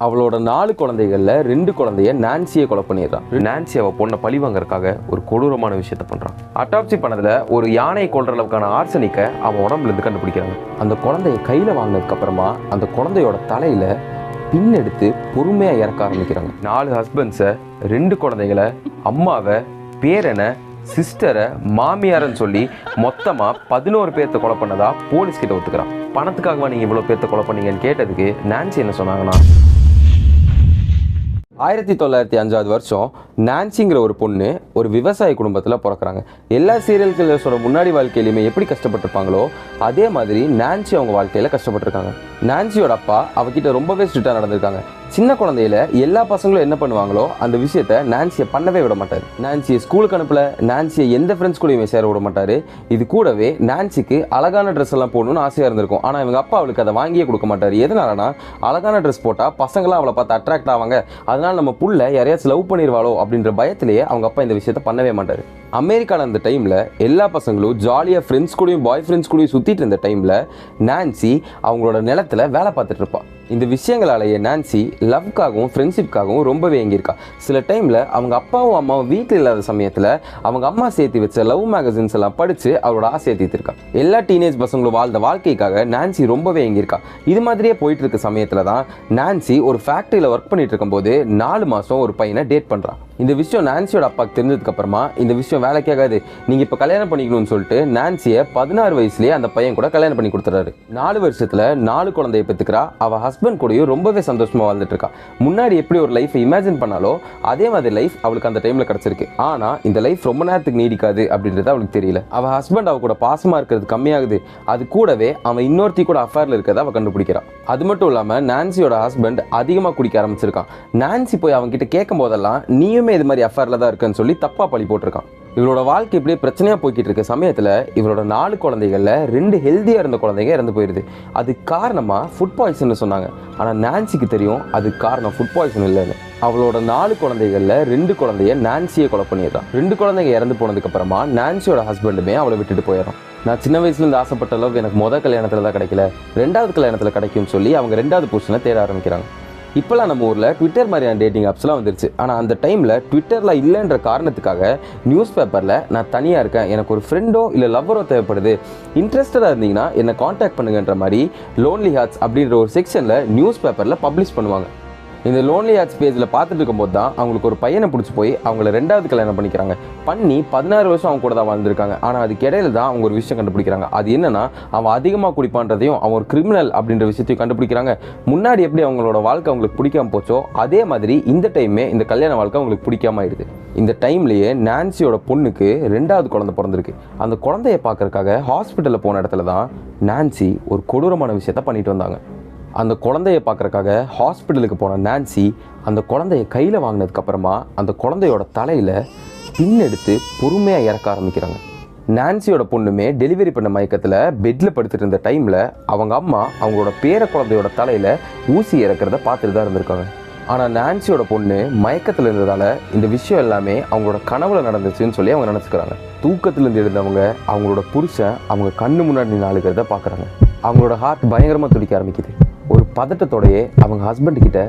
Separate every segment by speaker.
Speaker 1: அவளோட 4 குழந்தைகள்ல 2 குழந்தைய நான்சியை கொலை பண்ணிடுறான். நான்சி அவ பொண்ணை பழி வாங்கறதுக்காக ஒரு கொடூரமான விஷயத்த பண்றான். அட்டாப்சி பண்ணதுல ஒரு யானை கொல்ற அளவுக்கான ஆர்சனிக்க அவன் உடம்புல இருந்து கண்டுபிடிக்கிறாங்க. அந்த குழந்தைய கையில வாங்கினதுக்கு அப்புறமா அந்த குழந்தையோட தலையில பின் எடுத்து பொறுமையா இறக்க ஆரம்பிக்கிறாங்க. 4 ஹஸ்பண்ட்ஸை, 2 குழந்தைகளை, அம்மாவை, பேரனை, சிஸ்டரை, மாமியாரன்னு சொல்லி மொத்தமா 11 பேர்த்த கொலை பண்ணதா போலீஸ் கிட்ட ஒத்துக்கிறான். பணத்துக்காகவா நீங்க இவ்வளவு பேர்த்த கொலை பண்ணீங்கன்னு கேட்டதுக்கு நான்சி என்ன சொன்னாங்கன்னா, 1905 வருஷம் நான்சிங்கிற ஒரு பொண்ணு ஒரு விவசாய குடும்பத்தில் பிறக்கிறாங்க. எல்லா சீரியல் கில்லர்ஸோட முன்னாடி வாழ்க்கையிலுமே எப்படி கஷ்டப்பட்டிருப்பாங்களோ அதே மாதிரி நான்சி அவங்க வாழ்க்கையில் கஷ்டப்பட்டிருக்காங்க. நான்சியோட அப்பா அவகிட்ட ரொம்பவே ஸ்ட்ரிக்டாக நடந்திருக்காங்க. சின்ன குழந்தையில எல்லா பசங்களும் என்ன பண்ணுவாங்களோ அந்த விஷயத்த நான்சியை பண்ணவே விட மாட்டார். நான்சியை ஸ்கூலுக்கு அனுப்பல, நான்சியை எந்த ஃப்ரெண்ட்ஸ் கூடயுமே சேர விட மாட்டார். இது கூடவே நான்சிக்கு அழகான ட்ரெஸ் எல்லாம் போடணும்னு ஆசையாக இருந்திருக்கும். ஆனால் இவங்க அப்பா அவளுக்கு அதை வாங்கியே கொடுக்க மாட்டார். எதனாலனா அழகான ட்ரெஸ் போட்டால் பசங்களாம் அவளை பார்த்து அட்ராக்ட் ஆவாங்க, அதனால நம்ம புள்ள யாரையாச்சும் லவ் பண்ணிடுவாளோ அப்படின்ற பயத்திலேயே அவங்க அப்பா இந்த விஷயத்த பண்ணவே மாட்டார். அமெரிக்காவில் அந்த டைமில் எல்லா பசங்களும் ஜாலியாக ஃப்ரெண்ட்ஸ் கூடயும் பாய் ஃப்ரெண்ட்ஸ் கூடயும் சுற்றிட்டு இருந்த டைமில் நான்சி அவங்களோட நிலத்தில் வேலை பார்த்துட்டு இருப்பாள். இந்த விஷயங்களாலேயே நான்சி லவ்க்காகவும் ஃப்ரெண்ட்ஷிப்காகவும் ரொம்பவே ஏங்கியிருக்கா. சில டைமில் அவங்க அப்பாவும் அம்மாவும் வீட்டில் இல்லாத சமயத்தில் அவங்க அம்மா சேர்த்து வச்ச லவ் மேகசின்ஸ் எல்லாம் படித்து அவரோட ஆசையை தீர்த்திருக்கா. எல்லா டீனேஜ் பசங்களும் வாழ்ந்த வாழ்க்கைக்காக நான்சி ரொம்பவே ஏங்கியிருக்கா. இது மாதிரியே போயிட்டு இருக்க சமயத்தில் தான் நான்சி ஒரு ஃபேக்ட்ரியில் ஒர்க் பண்ணிட்டு இருக்கும்போது 4 மாதம் ஒரு பையனை டேட் பண்ணுறான். இந்த விஷயம் நான்சியோட அப்பாவுக்கு தெரிஞ்சதுக்கு அப்புறமா இந்த விஷயம் வேலைக்காகாது, நீங்கள் இப்போ கல்யாணம் பண்ணிக்கணும்னு சொல்லிட்டு நான்சியை 16 வயசுலேயே அந்த பையன் கூட கல்யாணம் பண்ணி கொடுத்துறாரு. 4 வருஷத்தில் 4 குழந்தைய பெற்றுக்கிறா. அவள் ஹஸ்பண்ட் கூடயும் ரொம்பவே சந்தோஷமாக வாழ்ந்துட்டு இருக்கா. முன்னாடி எப்படி ஒரு லைஃப்பை இமேஜின் பண்ணாலோ அதே மாதிரி லைஃப் அவளுக்கு அந்த டைமில் கிடச்சிருக்கு. ஆனால் இந்த லைஃப் ரொம்ப நேரத்துக்கு நீடிக்காது அப்படின்றது அவளுக்கு தெரியல. அவள் ஹஸ்பண்ட் அவ கூட பாசமாக இருக்கிறது கம்மியாகுது. அது கூடவே அவன் இன்னொருத்தி கூட அஃபேரில் இருக்கிறத அவள் கண்டுபிடிக்கிறான். அது மட்டும் இல்லாமல் நான்சியோட ஹஸ்பண்ட் அதிகமாக குடிக்க ஆரம்பிச்சிருக்கான். நான்சி போய் அவங்க கிட்ட கேட்கும் போதெல்லாம் நீயுமே இது மாதிரி அஃபேர்ல தான் இருக்குன்னு சொல்லி தப்பா பழி போட்டிருக்கான். இவளோட வாழ்க்கை இப்படியே பிரச்சனையா போய்கிட்டு இருக்க சமயத்தில் இவளோட 4 குழந்தைகள்ல 2 ஹெல்த்தியா இருந்த குழந்தைங்க இறந்து போயிருது. அது காரணமா ஃபுட் பாய்சன் சொன்னாங்க. ஆனால் நான்சிக்கு தெரியும் அது காரணம் ஃபுட் பாய்சன் இல்லைன்னு. அவளோட 4 குழந்தைகள்ல 2 குழந்தைய நான்சியை கொலை பண்ணிடுறான். 2 குழந்தைங்க இறந்து போனதுக்கு அப்புறமா நான்சியோட ஹஸ்பண்டுமே அவளை விட்டுட்டு போயிடறான். நான் சின்ன வயசுலேருந்து ஆசைப்பட்ட அளவுக்கு எனக்கு முதல் கல்யாணத்தில் தான் கிடைக்கல, 2வது கல்யாணத்தில் கிடைக்கும்னு சொல்லி அவங்க 2வது புருஷனை தேட ஆரம்பிக்கிறாங்க. இப்போலாம் நம்ம ஊரில் ட்விட்டர் மாதிரியான டேட்டிங் ஆப்ஸ்லாம் வந்துருச்சு. ஆனால் அந்த டைமில் ட்விட்டரில் இல்லைன்ற காரணத்துக்காக நியூஸ் பேப்பரில் நான் தனியாக இருக்கேன், எனக்கு ஒரு ஃப்ரெண்டோ இல்லை லவ்வரோ தேவைப்படுது, இன்ட்ரெஸ்டடாக இருந்தீங்கன்னா என்னை காண்டாக்ட் பண்ணுங்கன்ற மாதிரி லோன்லி ஹார்ட்ஸ் அப்படின்ற ஒரு செக்ஷனில் நியூஸ் பேப்பரில் பப்ளிஷ் பண்ணுவாங்க. இந்த லோன்லி ஹார்ட்ஸ் பேஜில் பார்த்துட்டு இருக்கும்போது தான் அவங்களுக்கு ஒரு பையனை பிடிச்சி போய் அவங்கள 2வது கல்யாணம் பண்ணிக்கிறாங்க. பண்ணி 16 வருஷம் அவங்க கூட தான் வாழ்ந்துருக்காங்க. ஆனால் அதுக்கு இடையில தான் அவங்க ஒரு விஷயம் கண்டுபிடிக்கிறாங்க. அது என்னன்னா, அவன் அதிகமாக குடிப்பான்றதையும் அவன் ஒரு கிரிமினல் அப்படின்ற விஷயத்தையும் கண்டுபிடிக்கிறாங்க. முன்னாடி எப்படி அவங்களோட வாழ்க்கை அவங்களுக்கு பிடிக்காம போச்சோ அதே மாதிரி இந்த டைமே இந்த கல்யாண வாழ்க்கை அவங்களுக்கு பிடிக்காம ஆயிடுது. இந்த டைம்லேயே நான்சியோட பொண்ணுக்கு 2வது குழந்தை பிறந்திருக்கு. அந்த குழந்தைய பார்க்கறதுக்காக ஹாஸ்பிட்டலில் போன இடத்துல தான் நான்சி ஒரு கொடூரமான விஷயத்த பண்ணிட்டு வந்தாங்க. அந்த குழந்தைய பார்க்கறக்காக ஹாஸ்பிட்டலுக்கு போன நான்சி அந்த குழந்தைய கையில் வாங்கினதுக்கு அப்புறமா அந்த குழந்தையோட தலையில் பின் எடுத்து பொறுமையாக இறக்க ஆரம்பிக்கிறாங்க. நான்சியோட பொண்ணுமே டெலிவரி பண்ண மயக்கத்தில் பெட்டில் படுத்துட்டு இருந்த டைமில் அவங்க அம்மா அவங்களோட பேர குழந்தையோட தலையில் ஊசி இறக்கிறத பார்த்துட்டு தான் இருந்திருக்காங்க. ஆனால் நான்சியோட பொண்ணு மயக்கத்தில் இருந்ததால் இந்த விஷயம் எல்லாமே அவங்களோட கனவுல நடந்துச்சுன்னு சொல்லி அவங்க நினச்சிக்கிறாங்க. தூக்கத்திலேருந்து எழுந்தவங்க அவங்களோட புருஷன் அவங்க கண்ணு முன்னாடி நின்று அழுகிறத பார்க்குறாங்க. அவங்களோட ஹார்ட் பயங்கரமாக துடிக்க ஆரம்பிக்குது. ஒரு பதட்டத்தோடையே அவங்க ஹஸ்பண்ட் கிட்ட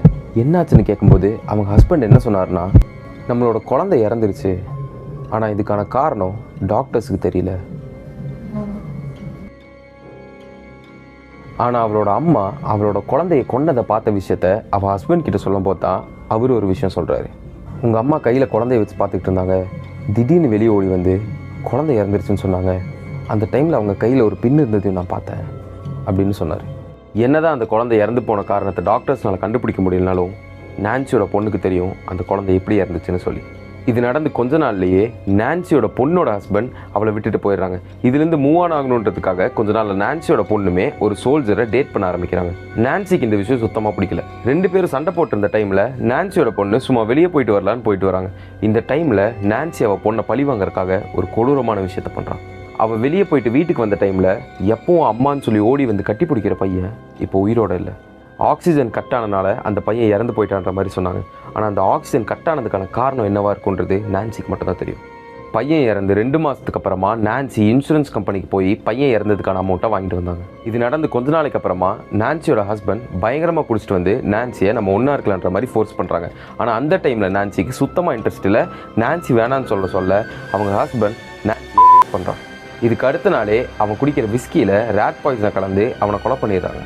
Speaker 1: என்னாச்சுன்னு கேட்கும்போது அவங்க ஹஸ்பண்ட் என்ன சொன்னார்னா, நம்மளோட குழந்தை இறந்துருச்சு, ஆனால் இதுக்கான காரணம் டாக்டர்ஸுக்கு தெரியல. ஆனால் அவளோட அம்மா அவளோட குழந்தைய கொண்டதை பார்த்த விஷயத்த அவள் ஹஸ்பண்ட் கிட்ட சொல்லும் போது தான் அவர் ஒரு விஷயம் சொல்கிறாரு. உங்கள் அம்மா கையில் குழந்தைய வச்சு பார்த்துக்கிட்டு இருந்தாங்க, திடீர்னு வெளியே ஓடி வந்து குழந்தை இறந்துருச்சுன்னு சொன்னாங்க. அந்த டைமில் அவங்க கையில் ஒரு பின் இருந்ததையும் நான் பார்த்தேன் அப்படின்னு சொன்னார். என்னதான் அந்த குழந்தை இறந்து போன காரணத்தை டாக்டர்ஸ்னால கண்டுபிடிக்க முடியலனாலும் நான்சியோட பொண்ணுக்கு தெரியும் அந்த குழந்தை எப்படி இறந்துச்சுன்னு சொல்லி. இது நடந்து கொஞ்ச நாள்லேயே நான்சியோட பொண்ணோட ஹஸ்பண்ட் அவளை விட்டுட்டு போயிடுறாங்க. இதுலேருந்து மூவ் ஆன் ஆகணுன்றதுக்காக கொஞ்ச நாள் நான்சியோட பொண்ணுமே ஒரு சோல்ஜரை டேட் பண்ண ஆரம்பிக்கிறாங்க. நான்சிக்கு இந்த விஷயம் சுத்தமாக பிடிக்கல. 2 பேரும் சண்டை போட்டிருந்த டைமில் நான்சியோட பொண்ணு சும்மா வெளியே போயிட்டு வரலான்னு போயிட்டு வராங்க. இந்த டைமில் நான்சி அவள் பொண்ணை பழி வாங்கறதுக்காக ஒரு கொடூரமான விஷயத்த பண்ணுறான். அவள் வெளியே போயிட்டு வீட்டுக்கு வந்த டைமில் எப்பவும் அம்மான்னு சொல்லி ஓடி வந்து கட்டி பிடிக்கிற பையன் இப்போ உயிரோட இல்லை. ஆக்சிஜன் கட் ஆனனால அந்த பையன் இறந்து போயிட்டான்ற மாதிரி சொன்னாங்க. ஆனால் அந்த ஆக்சிஜன் கட் ஆனதுக்கான காரணம் என்னவா இருக்குன்றது நான்சிக்கு மட்டும் தான் தெரியும். பையன் இறந்து 2 மாதத்துக்கு அப்புறமா நான்சி இன்சூரன்ஸ் கம்பெனிக்கு போய் பையன் இறந்ததுக்கான அமௌண்ட்டை வாங்கிட்டு வந்தாங்க. இது நடந்து கொஞ்ச நாளைக்கு அப்புறமா நான்சியோட ஹஸ்பண்ட் பயங்கரமாக குடிச்சிட்டு வந்து நான்சியை நம்ம ஒன்றா இருக்கலான்ற மாதிரி ஃபோர்ஸ் பண்ணுறாங்க. ஆனால் அந்த டைமில் நான்சிக்கு சுத்தமாக இன்ட்ரெஸ்ட் இல்லை. நான்சி வேணான்னு சொல்ல அவங்க ஹஸ்பண்ட் நான்சியை ரேப் பண்ணுறான். இதுக்கு அடுத்த நாளே அவன் குடிக்கிற விஸ்கியில் ரேட் பாய்சனை கலந்து அவனை கொலை பண்ணிடுறாங்க.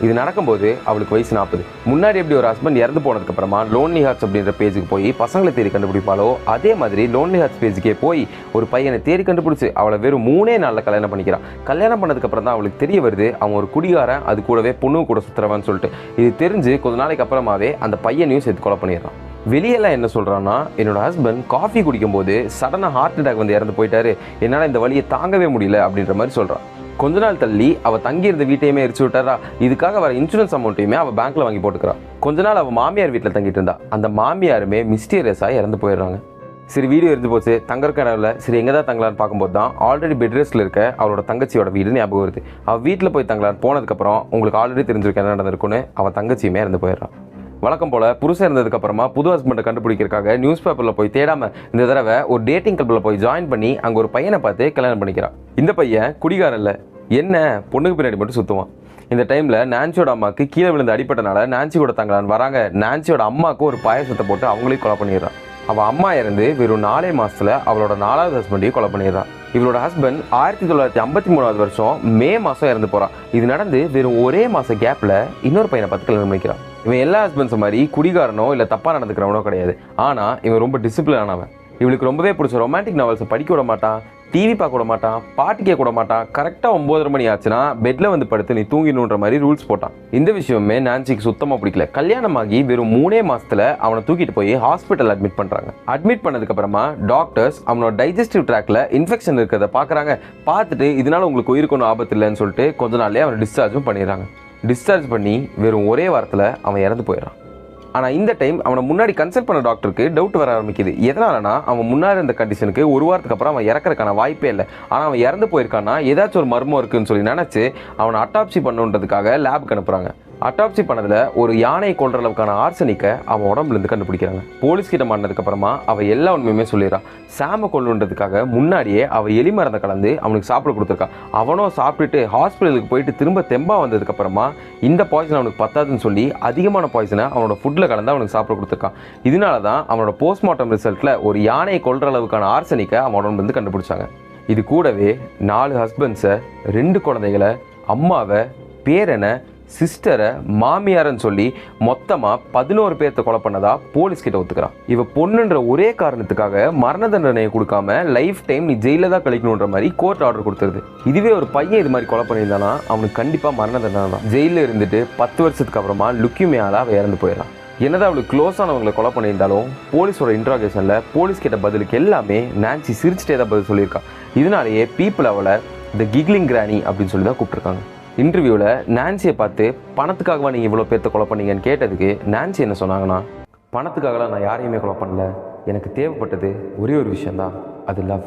Speaker 1: இது நடக்கும்போது அவளுக்கு வயசு 40. முன்னாடி எப்படி ஒரு ஹஸ்பண்ட் இறந்து போனதுக்கப்புறமா லோன்லி ஹார்ட்ஸ் அப்படின்ற பேஜுக்கு போய் பசங்களை தேடி கண்டுபிடிப்பாளோ அதே மாதிரி லோன்லி ஹார்ட்ஸ் பேஜுக்கே போய் ஒரு பையனை தேடி கண்டுபிடிச்சி அவளை வெறும் 3 நாளில் கல்யாணம் பண்ணிக்கிறான். கல்யாணம் பண்ணதுக்கப்புறம் தான் அவளுக்கு தெரிய வருது அவன் ஒரு குடிகாரன், அது கூடவே பொண்ணு கூட சுற்றுறவான்னு சொல்லிட்டு. இது தெரிஞ்சு கொஞ்ச நாளைக்கு அப்புறமாவே அந்த பையனையும் சேர்த்து கொலை பண்ணிடுறான். வெளியெல்லாம் என்ன சொல்கிறான்னா, என்னோட ஹஸ்பண்ட் காஃபி குடிக்கும்போது சடனாக ஹார்ட் அட்டாக் வந்து இறந்து போயிட்டாரு, என்னால் இந்த வலியை தாங்கவே முடியல அப்படின்ற மாதிரி சொல்கிறான். கொஞ்ச நாள் தள்ளி அவள் தங்கியிருந்த வீட்டையுமே எரிச்சு விட்டாரா. இதுக்காக வர இன்சூரன்ஸ் அமௌண்ட்டையுமே அவள் பேங்க்கில் வாங்கி போட்டுக்கிறான். கொஞ்ச நாள் அவள் மாமியார் வீட்டில் தங்கிட்டு இருந்தா. அந்த மாமியாருமே மிஸ்டீரியஸாக இறந்து போயிடுறாங்க. சரி, வீடியோ இருந்து போச்சு. தங்கறக்க இடம்ல சரி எங்கே தான் தங்கலான்னு பார்க்கும்போது தான் ஆல்ரெடி பெட் ரெஸ்ட்டில் இருக்க அவளோட தங்கச்சியோட வீடு ஞாபகம் வருது. அவள் வீட்டில் போய் தங்கலான்னு போனதுக்கப்புறம் உங்களுக்கு ஆல்ரெடி தெரிஞ்சிருக்க என்ன நடந்திருக்குன்னு அவள் தங்கச்சியுமே இறந்து போயிடுறான். வழக்கம் போல் புருஷன் இருந்ததுக்கப்புறமா புது ஹஸ்பண்டை கண்டுபிடிக்கிறதுக்காக நியூஸ் பேப்பரில் போய் தேடாமல் இந்த தடவை ஒரு டேட்டிங் கிளப்பில் போய் ஜாயின் பண்ணி அங்கே ஒரு பையனை பார்த்து கல்யாணம் பண்ணிக்கிறான். இந்த பையன் குடிகாரன் இல்லை, என்ன பொண்ணுக்கு பின்னாடி மட்டும் சுற்றுவான். இந்த டைமில் நான்சியோட அம்மாவுக்கு கீழே விழுந்து அடிப்பட்டனால நான்சி கூட தங்கலான்னு வராங்க. நான்சியோட அம்மாவுக்கு ஒரு பாயசத்தை போட்டு அவங்களையும் கொலை பண்ணிடுறான். அவள் அம்மா இறந்து வெறும் 4 மாதத்தில் அவளோட 4வது ஹஸ்பண்டையும் கொலை பண்ணிடுறான். இவளோட ஹஸ்பண்ட் 1953 வருஷம் மே மாதம் இறந்து போகிறான். இது நடந்து வெறும் ஒரே மாதம் கேப்பில் இன்னொரு பையனை பார்த்து கல்யாணம் பண்ணிக்கிறான். இவன் எல்லா ஹஸ்பண்ட்ஸும் மாதிரி குடிகாரனோ இல்லை தப்பாக நடந்துக்கிறவனோ கிடையாது. ஆனால் இவன் ரொம்ப டிசிப்ளின் ஆனவன். இவளுக்கு ரொம்பவே பிடிச்ச ரொமான்டிக் நாவல்ஸை படிக்க விட மாட்டான், டிவி பார்க்க விட மாட்டான், பாட்டு கேட்க விட மாட்டான். கரெக்டாக 9:30 மணி ஆச்சுன்னா பெட்டில் வந்து படுத்து நீ தூங்கிடணுன்ற மாதிரி ரூல்ஸ் போட்டான். இந்த விஷயமே நான்சிக்கு சுத்தமாக பிடிக்கல. கல்யாணமாகி வெறும் 3 மாதத்தில் அவனை தூக்கிட்டு போய் ஹாஸ்பிட்டல் அட்மிட் பண்ணுறாங்க. அட்மிட் பண்ணதுக்கப்புறமா டாக்டர்ஸ் அவனோட டைஜஸ்டிவ் ட்ராக்ல இன்ஃபெக்ஷன் இருக்கிறத பார்க்குறாங்க. பார்த்துட்டு இதனால உங்களுக்கு உயிருக்கு ஒன்றும் ஆபத்து இல்லைன்னு சொல்லிட்டு கொஞ்ச நாள்லேயே அவனை டிஸ்சார்ஜும் பண்ணிடுறாங்க. டிஸ்சார்ஜ் பண்ணி வெறும் ஒரே வாரத்தில் அவன் இறந்து போயிடறான். ஆனால் இந்த டைம் அவனை முன்னாடி கன்சல்ட் பண்ண டாக்டருக்கு டவுட் வர ஆரம்பிக்குது. எதனாலனா அவன் முன்னாடி இருந்த கண்டிஷனுக்கு ஒரு வாரத்துக்கு அப்புறம் அவன் இறக்கிறதுக்கான வாய்ப்பே இல்லை. ஆனால் அவன் இறந்து போயிருக்கான்னா ஏதாச்சும் ஒரு மர்மம் இருக்குன்னு சொல்லி நினச்சி அவனை அட்டாப்சி பண்ணுன்றதுக்காக லேபுக்கு அனுப்புகிறாங்க. அட்டாப்சி பண்ணதில் ஒரு யானை கொள்ற அளவுக்கான ஆர்சனிக்கை அவன் உடம்புலேருந்து கண்டுபிடிக்கிறாங்க. போலீஸ் கிட்ட மாட்டினதுக்கப்புறமா அவள் எல்லா உண்மையுமே சொல்லிடுறான். சாமை கொள்ளுன்றதுக்காக முன்னாடியே அவள் எலி மருந்தை கலந்து அவனுக்கு சாப்பிட கொடுத்துருக்கான். அவனும் சாப்பிட்டுட்டு ஹாஸ்பிட்டலுக்கு போயிட்டு திரும்ப தெம்பாக வந்ததுக்கப்புறமா இந்த பாய்சன் அவனுக்கு பத்தாதுன்னு சொல்லி அதிகமான பாய்சனை அவனோட ஃபுட்டில் கலந்து அவனுக்கு சாப்பிட கொடுத்துருக்கான். இதனால தான் அவனோட போஸ்ட்மார்ட்டம் ரிசல்ட்டில் ஒரு யானையை கொள்ற அளவுக்கான ஆர்சனிக்கை அவன் உடம்புலேருந்து கண்டுபிடிச்சாங்க. இது கூடவே 4 ஹஸ்பண்ட்ஸை, 2 குழந்தைகளை, அம்மாவை, பேரனை, சிஸ்டரை, மாமியாரன்னு சொல்லி மொத்தமாக 11 பேர்த்த கொலை பண்ணதா போலீஸ் கிட்ட ஒத்துக்கிறான். இவ பொண்ணுன்ற ஒரே காரணத்துக்காக மரண தண்டனையை கொடுக்காம லைஃப் டைம் நீ ஜெயில தான் கழிக்கணுன்ற மாதிரி கோர்ட் ஆர்டர் கொடுத்துருது. இதுவே ஒரு பையன் இது மாதிரி கொலை பண்ணியிருந்தானா அவனுக்கு கண்டிப்பாக மரண தண்டனை தான். ஜெயிலில் இருந்துட்டு 10 வருஷத்துக்கு அப்புறமா லுக்கியமியால அவள் இறந்து போயிடறான். என்னதான் அவளுக்கு க்ளோஸானவங்களை கொலை பண்ணியிருந்தாலும் போலீஸோட இன்ட்ராகேஷனில் போலீஸ் கிட்ட பதிலுக்கு எல்லாமே நான்சி சிரிச்சிட்டே தான் பதில் சொல்லியிருக்கான். இதனாலேயே பீப்புள் அவளை த கிக்லிங் கிரானி அப்படின்னு சொல்லி தான் கூப்பிட்டுருக்காங்க. இன்டர்வியூவில் நான்சியை பார்த்து பணத்துக்காகவா நீங்கள் இவ்வளோ பேர்த்த கொலை பண்ணீங்கன்னு கேட்டதுக்கு நான்சி என்ன சொன்னாங்கன்னா, பணத்துக்காகலாம் நான் யாரையுமே கொலை பண்ணல, எனக்கு தேவைப்பட்டது ஒரே ஒரு விஷயந்தான், அது லவ்.